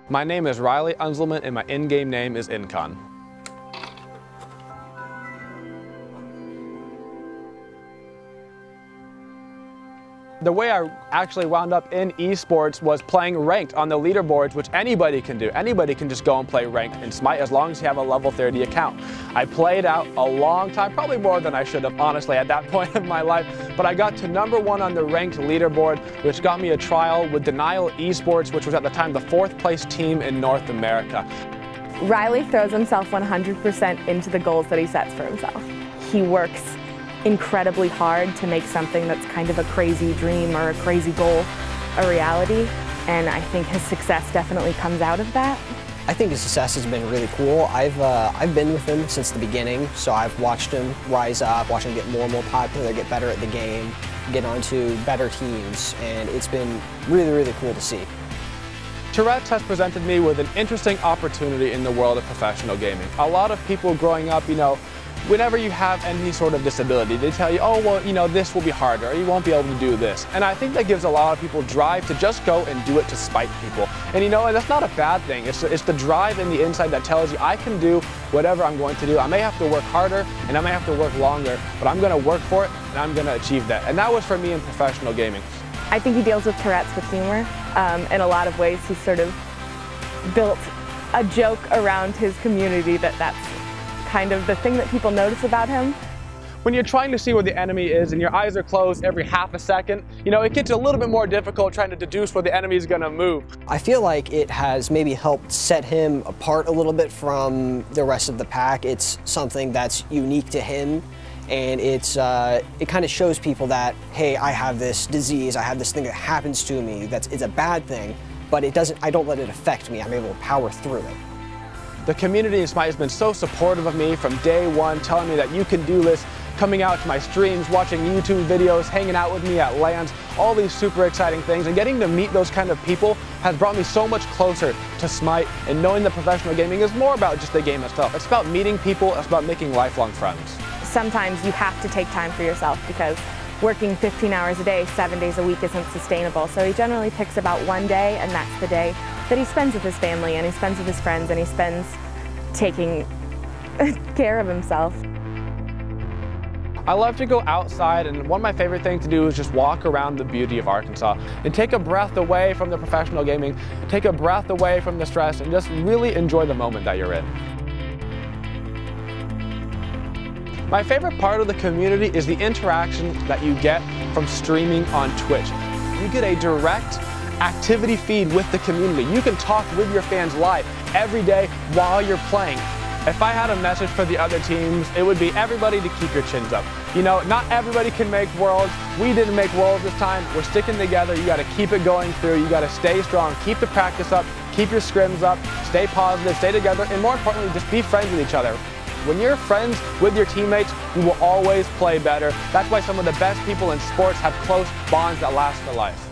My name is Riley Unzelman and my in-game name is Incon. The way I actually wound up in esports was playing ranked on the leaderboards, which anybody can do. Anybody can just go and play ranked in SMITE as long as you have a level 30 account. I played out a long time, probably more than I should have, honestly, at that point in my life, but I got to #1 on the ranked leaderboard, which got me a trial with Denial Esports, which was at the time the 4th place team in North America. Riley throws himself 100% into the goals that he sets for himself. He works incredibly hard to make something that's kind of a crazy dream or a crazy goal a reality, and I think his success definitely comes out of that. I think his success has been really cool. I've been with him since the beginning, so I've watched him rise up, watched him get more and more popular, get better at the game, get onto better teams, and it's been really, really cool to see. Tourette's has presented me with an interesting opportunity in the world of professional gaming. A lot of people growing up, whenever you have any sort of disability, they tell you, oh, well, this will be harder, or you won't be able to do this. And I think that gives a lot of people drive to just go and do it to spite people. And and that's not a bad thing. It's the drive in the inside that tells you, I can do whatever I'm going to do. I may have to work harder, and I may have to work longer, but I'm going to work for it, and I'm going to achieve that. And that was for me in professional gaming. I think he deals with Tourette's with humor. In a lot of ways, he's sort of built a joke around his community that's kind of the thing that people notice about him. When you're trying to see where the enemy is and your eyes are closed every half a second, it gets a little bit more difficult trying to deduce where the enemy is going to move. I feel like it has maybe helped set him apart a little bit from the rest of the pack. It's something that's unique to him, and it kind of shows people that, hey, I have this disease, I have this thing that happens to me, it's a bad thing, but I don't let it affect me. I'm able to power through it. The community in SMITE has been so supportive of me from day one, telling me that you can do this, coming out to my streams, watching YouTube videos, hanging out with me at LANs, all these super exciting things, and getting to meet those kind of people has brought me so much closer to SMITE, and knowing that professional gaming is more about just the game itself. It's about meeting people, it's about making lifelong friends. Sometimes you have to take time for yourself because working 15 hours a day, 7 days a week isn't sustainable. So he generally picks about one day, and that's the day that he spends with his family, and he spends with his friends, and he spends taking care of himself. I love to go outside, and one of my favorite things to do is just walk around the beauty of Arkansas and take a breath away from the professional gaming, take a breath away from the stress, and just really enjoy the moment that you're in. My favorite part of the community is the interaction that you get from streaming on Twitch. You get a direct activity feed with the community. You can talk with your fans live every day while you're playing. If I had a message for the other teams, it would be everybody to keep your chins up. Not everybody can make Worlds. We didn't make Worlds this time. We're sticking together. You got to keep it going through. You got to stay strong, keep the practice up, keep your scrims up, stay positive, stay together, and more importantly, just be friends with each other. When you're friends with your teammates, you will always play better. That's why some of the best people in sports have close bonds that last for life.